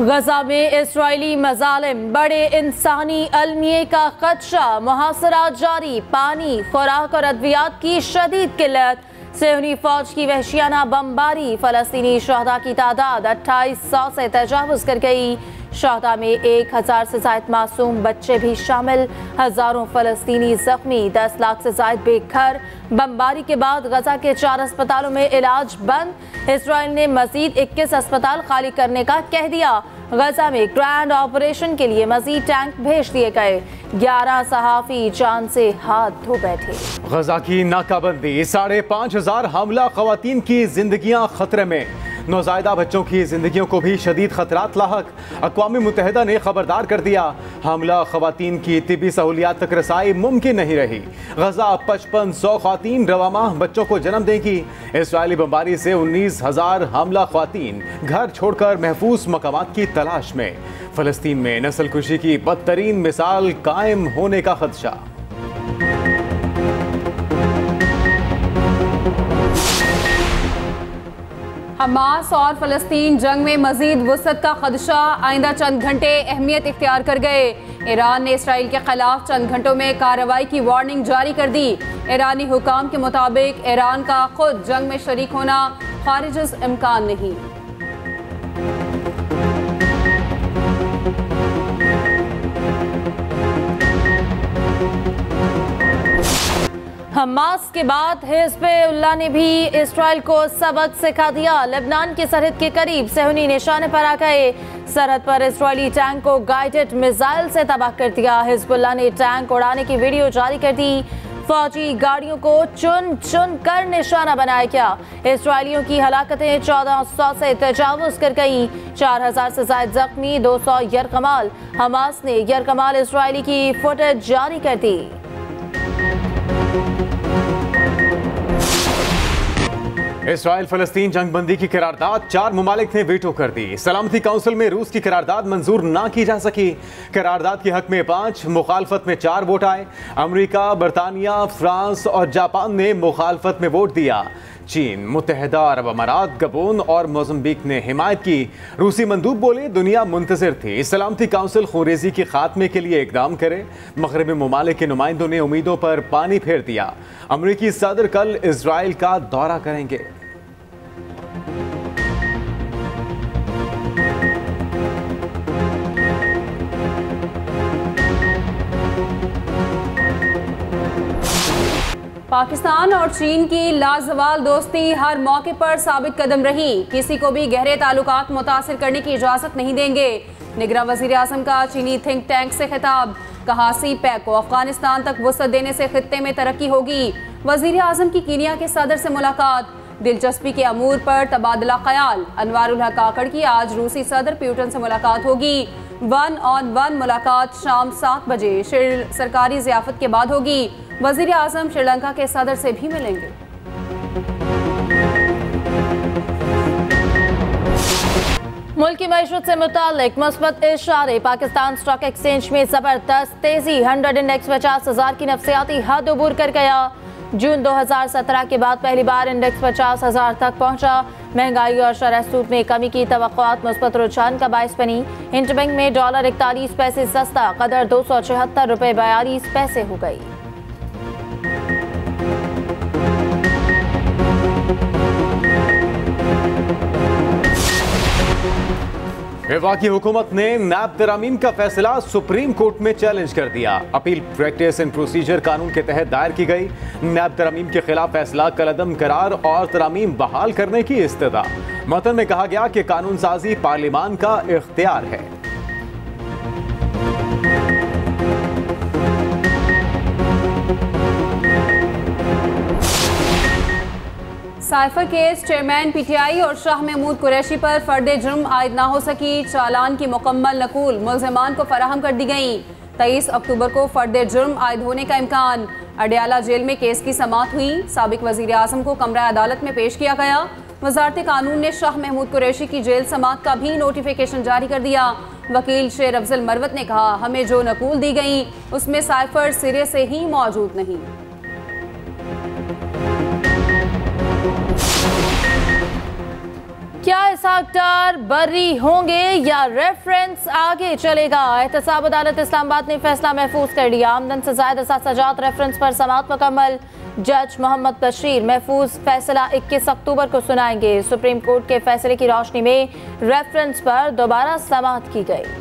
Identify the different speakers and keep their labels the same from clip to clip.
Speaker 1: गजा में इस्राइली मजालिम, बड़े इंसानी अलमिये का खदशा, मुहासरा जारी, पानी, खुराक और अद्वियात की शदीद किल्लत, सेहूनी फौज की वहशियाना बमबारी, फलस्तीनी शहदा की तादाद 2800 से तजावुज कर गई। शहदा में 1000 से ज्यादा मासूम बच्चे भी शामिल, हजारों फलस्तीनी जख्मी, 10 लाख से ज्यादा बेघर। बमबारी के बाद गजा के 4 अस्पतालों में इलाज बंद। इसराइल ने मजीद 21 अस्पताल खाली करने का कह दिया। गजा में ग्रैंड ऑपरेशन के लिए मजीद टैंक भेज दिए गए। 11 सहाफी जान से हाथ धो बैठे।
Speaker 2: गजा की नाकाबंदी, 5500 हमला खवातीन की जिंदगियां खतरे में। नौज़ायदा बच्चों की जिंदगियों को भी शदीद खतरात लाहक। अक़वाम मुत्तहिदा ने खबरदार कर दिया, हमला खवातीन की तिबी सहूलियात तक रसाई मुमकिन नहीं रही। गजा 5500 ख़वातीन रवामाह बच्चों को जन्म देगी। इसराइली बमबारी से 19,000 हमला ख़वातीन घर छोड़कर महफूज मकामात की तलाश में। फ़लस्तीन में नस्लकुशी की बदतरीन मिसाल कायम होने का खदशा।
Speaker 3: हमास और फ़लस्तीन जंग में मजीद वुसअत का खदशा, आइंदा चंद घंटे अहमियत इख्तियार कर गए। ईरान ने इसराइल के खिलाफ चंद घंटों में कार्रवाई की वार्निंग जारी कर दी। ईरानी हुकाम के मुताबिक ईरान का खुद जंग में शरीक होना खारिज इम्कान नहीं।
Speaker 1: हमास के बाद हिज़्बुल्लाह ने भी इसराइल को सबक सिखा दिया। लेबनान की सरहद के करीब सेहूनी निशाने पर आ गए। सरहद पर इसराइली टैंक को गाइडेड मिसाइल से तबाह कर दिया। हिज़्बुल्लाह ने टैंक उड़ाने की वीडियो जारी कर दी। फौजी गाड़ियों को चुन चुन कर निशाना बनाया गया। इसराइलियों की हलाकतें 1400 से तजावुज कर गई। 4000 से ज्यादा जख्मी, 200 यरगमाल। हमास ने यरगमाल इसराइली की फुटेज जारी कर दी।
Speaker 2: इसराइल फलस्तीन जंगबंदी की करारदाद 4 मुमालिक ने वीटो कर दी। सलामती काउंसिल में रूस की करारदाद मंजूर ना की जा सकी। करारदाद के हक में 5, मुखालफत में 4 वोट आए। अमेरिका, बरतानिया, फ्रांस और जापान ने मुखालफत में वोट दिया। चीन, मुत्तहिदा अरब अमारात, गबोन और मोज़म्बिक ने हिमायत की। रूसी मंदूब बोले, दुनिया मुंतज़िर थी, सलामती काउंसिल खूरेज़ी के खात्मे के लिए इक़दाम करे। मग़रिबी ममालिक के नुमाइंदों ने उम्मीदों पर पानी फेर दिया। अमरीकी सदर कल इजराइल का दौरा करेंगे।
Speaker 3: पाकिस्तान और चीन की लाजवाल दोस्ती हर मौके पर साबित कदम रही। किसी को भी गहरे ताल्लुकात मुतासिर करने की इजाज़त नहीं देंगे। निगरान वज़ीर आज़म का चीनी थिंक टैंक से खिताब, कहा सी पैक को अफगानिस्तान तक वसअत देने से खित्ते में तरक्की होगी। वज़ीर आज़म की कीनिया के सदर से मुलाकात, दिलचस्पी के अमूर पर तबादला ख्याल। अनवारुल हक काकड़ की आज रूसी सदर प्यूटन से मुलाकात होगी। 1-on-1 मुलाकात शाम 7 बजे सरकारी ज़ियाफत के बाद होगी। वज़ीर आज़म श्रीलंका के सदर से भी मिलेंगे।
Speaker 1: मुल्क की मईशत से मुतालिक मुस्बत इशारे, पाकिस्तान स्टॉक एक्सचेंज में जबरदस्त तेजी। 100 इंडेक्स 50,000 की नफसियाती हद अबूर कर गया। जून 2017 के बाद पहली बार इंडेक्स 50,000 तक पहुंचा। महंगाई और शरह सूद में कमी की तवक्कुआत मुस्बत रुझान का बायस बनी। इंटरबैंक में डॉलर 41 पैसे सस्ता, कदर 276 रुपये 42 पैसे हो गई।
Speaker 2: वफाकी हुकूमत ने नैब तरामीम का फैसला सुप्रीम कोर्ट में चैलेंज कर दिया। अपील प्रैक्टिस एंड प्रोसीजर कानून के तहत दायर की गई। नैब तरामीम के खिलाफ फैसला कलअदम करार और तरामीम बहाल करने की इस्तदा। मतन में कहा गया कि कानून साजी पार्लिमान का इख्तियार है।
Speaker 3: साइफर केस, चेयरमैन पीटीआई और शाह महमूद कुरैशी पर फर्द जुर्म आयद ना हो सकी। चालान की मुकम्मल नकूल मुल्ज़िमान को फराहम कर दी गई। 23 अक्टूबर को फर्द जुर्म आयद होने का इम्कान। अडयाला जेल में केस की समाअत हुई। साबिक वज़ीर आज़म को कमरा अदालत में पेश किया गया। वज़ारत कानून ने शाह महमूद कुरैशी की जेल समाअत का भी नोटिफिकेशन जारी कर दिया। वकील शेर अफजल मरवत ने कहा, हमें जो नकूल दी गई उसमें साइफर सिरे से ही मौजूद नहीं।
Speaker 1: क्या इसहाक डार बरी होंगे या रेफरेंस आगे चलेगा? एहतसाब अदालत इस्लामाबाद ने फैसला महफूज कर लिया। आमदन से ज्यादा सजात रेफरेंस पर समाअत मुकम्मल। जज मोहम्मद बशीर महफूज फैसला 21 अक्टूबर को सुनाएंगे। सुप्रीम कोर्ट के फैसले की रोशनी में रेफरेंस पर दोबारा समाअत की गई।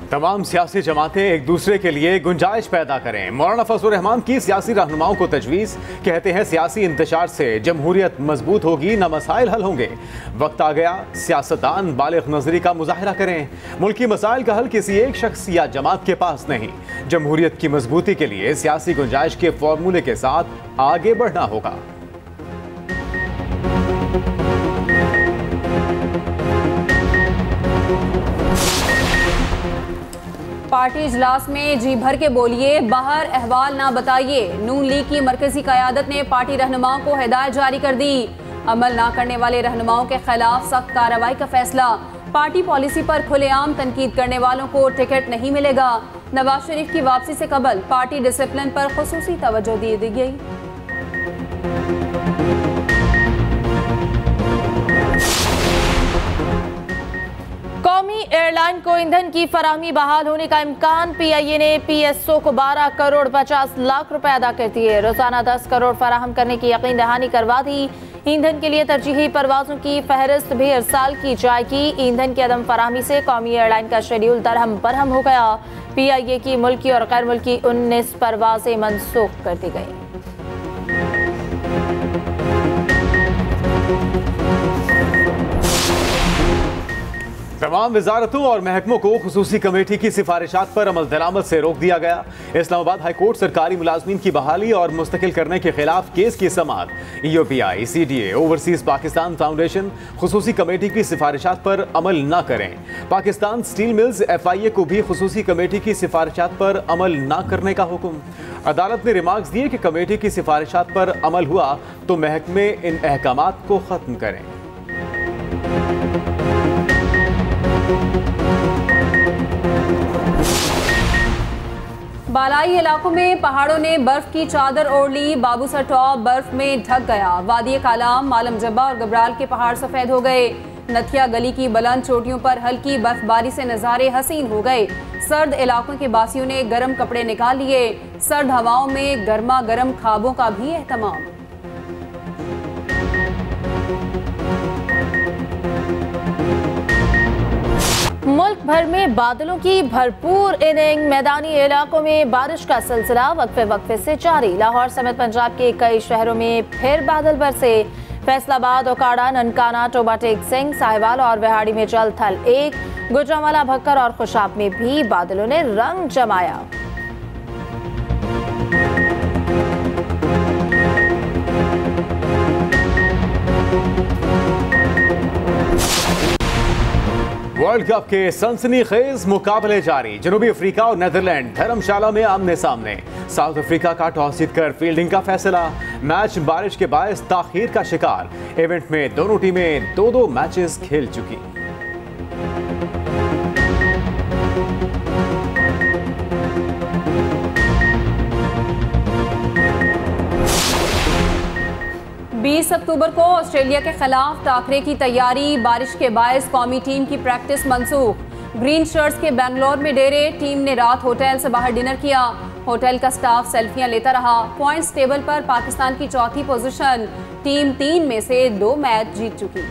Speaker 2: तमाम सियासी जमातें एक दूसरे के लिए गुंजाइश पैदा करें। मौलाना फजलुर रहमान की सियासी रहनुमाओं को तजवीज़, कहते हैं सियासी इंतशार से जमहूरियत मजबूत होगी, न मसाइल हल होंगे। वक्त आ गया सियासतदान बालिग नजरी का मुजाहरा करें। मुल्की मसाइल का हल किसी एक शख्स या जमात के पास नहीं। जमहूरियत की मजबूती के लिए सियासी गुंजाइश के फॉर्मूले के साथ आगे बढ़ना होगा।
Speaker 3: पार्टी इजलास में जी भर के बोलिए, बाहर अहवाल ना बताइए। नून लीग की मरकजी क़यादत ने पार्टी रहनुमाओं को हिदायत जारी कर दी। अमल ना करने वाले रहनुमाओं के खिलाफ सख्त कार्रवाई का फैसला। पार्टी पॉलिसी पर खुलेआम तनकीद करने वालों को टिकट नहीं मिलेगा। नवाज शरीफ की वापसी से कबल पार्टी डिसिप्लिन पर खुसूसी तवज्जो दी गई।
Speaker 1: कौमी एयरलाइन को ईंधन की फराहमी बहाल होने का इम्कान। PIA ने PSO को 12 करोड़ 50 लाख रुपए अदा कर दिए। रोजाना 10 करोड़ फराहम करने की यकीन दहानी करवा दी। ईंधन के लिए तरजीही परवाजों की फहरिस्त भी इरसाल की जाएगी। ईंधन की अदम फराहमी से कौमी एयरलाइन का शेड्यूल दरहम बरहम हो गया। PIA की मुल्की और गैर मुल्की 19 परवाजें मनसूख कर दी गई।
Speaker 2: तमाम वजारतों और महकमों को खुसूसी कमेटी की सिफारिशात पर अमल दरामद से रोक दिया गया। इस्लामाबाद हाई कोर्ट सरकारी मुलाजमीन की बहाली और मुस्तकिल करने के खिलाफ केस की समाअत। EOPI, CDA, overseas Pakistan foundation खुसूसी कमेटी की सिफारिशात पर अमल न करें। पाकिस्तान स्टील मिल्स FIA को भी खुसूसी कमेटी की सिफारिशात पर अमल न करने का हुक्म। अदालत ने रिमार्क्स दिए कि कमेटी की सिफारिशात पर अमल हुआ तो महकमे इन अहकामात को खत्म करें।
Speaker 3: बालाई इलाकों में पहाड़ों ने बर्फ की चादर ओढ़ ली। बाबूसर टॉप बर्फ में ढक गया। वादी कालाम, मालम जब्बा और गबराल के पहाड़ सफेद हो गए। नथिया गली की बुलंद चोटियों पर हल्की बर्फबारी से नज़ारे हसीन हो गए। सर्द इलाकों के बासियों ने गर्म कपड़े निकाल लिए। सर्द हवाओं में गर्मा गर्म खाबों का भी एहतमाम।
Speaker 1: मुल्क भर में बादलों की भरपूर इनिंग। मैदानी इलाकों में बारिश का सिलसिला वक्फे वक्फे से जारी। लाहौर समेत पंजाब के कई शहरों में फिर बादल बरसे। फैसलाबाद, ओकाड़ा, ननकाना, टोबा टेक सिंह, साहिवाल और बिहाड़ी में जल थल 1। गुजरांवाला, भक्कर और खुशाब में भी बादलों ने रंग जमाया।
Speaker 2: वर्ल्ड कप के सनसनीखेज मुकाबले जारी। जनूबी अफ्रीका और नीदरलैंड धर्मशाला में आमने सामने। साउथ अफ्रीका का टॉस जीतकर फील्डिंग का फैसला। मैच बारिश के बायस ताखीर का शिकार। इवेंट में दोनों टीमें 2-2 मैचेस खेल चुकी।
Speaker 3: बीस अक्टूबर को ऑस्ट्रेलिया के खिलाफ टाकरे की तैयारी। बारिश के बायस कौमी टीम की प्रैक्टिस मंसूख। ग्रीन शर्ट्स के बेंगलोर में डेरे। टीम ने रात होटल से बाहर डिनर किया। होटल का स्टाफ सेल्फियां लेता रहा। पॉइंट्स टेबल पर पाकिस्तान की चौथी पोजीशन। टीम 3 में से 2 मैच जीत चुकी।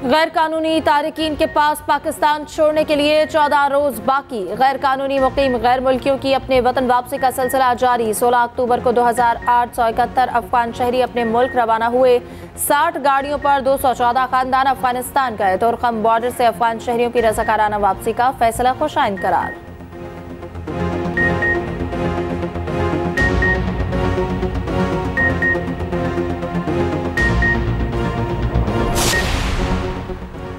Speaker 1: गैर कानूनी तारिकीन के पास पाकिस्तान छोड़ने के लिए 14 रोज बाकी। गैर कानूनी मुकीम गैर मुल्कियों की अपने वतन वापसी का सिलसिला जारी। 16 अक्टूबर को 2871 अफगान शहरी अपने मुल्क रवाना हुए। 60 गाड़ियों पर 214 खानदान अफगानिस्तान गए। तुर्कम बॉर्डर से अफगान शहरियों की रज़ाकाराना वापसी का फैसला खुशाइन करार।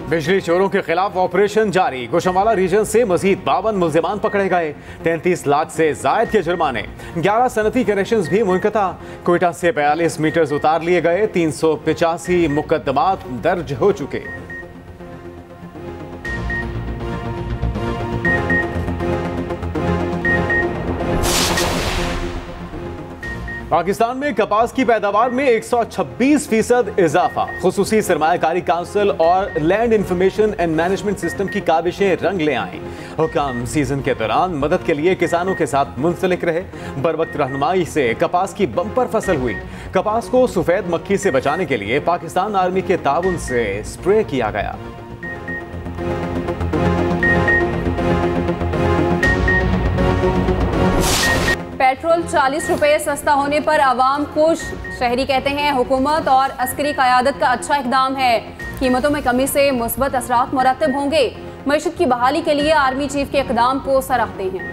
Speaker 2: बिजली चोरों के खिलाफ ऑपरेशन जारी। गोशवाला रीजन से मजीद 52 मुल्जिमान पकड़े गए। 33 लाख से जायद के जुर्माने। 11 सनती कनेक्शंस भी मुनक़ता। कोयटा से 42 मीटर्स उतार लिए गए। 385 मुकदमात दर्ज हो चुके। पाकिस्तान में कपास की पैदावार में 126% इजाफा। खुसूसी सरमायाकारी काउंसिल और land information and management system की काविशें रंग ले आईं। हुकाम सीजन के दौरान मदद के लिए किसानों के साथ मुंसलिक रहे। बरवक्त रहनुमाई से कपास की बम्पर फसल हुई। कपास को सफेद मक्खी से बचाने के लिए पाकिस्तान आर्मी के ताउन से स्प्रे किया गया।
Speaker 3: पेट्रोल 40 रुपए सस्ता होने पर आवाम खुश। शहरी कहते हैं हुकूमत और अस्करी क़यादत का अच्छा इक़दाम है। कीमतों में कमी से मुस्बत असरात मुरतब होंगे। मईशत की बहाली के लिए आर्मी चीफ के इक़दाम को सराहते हैं।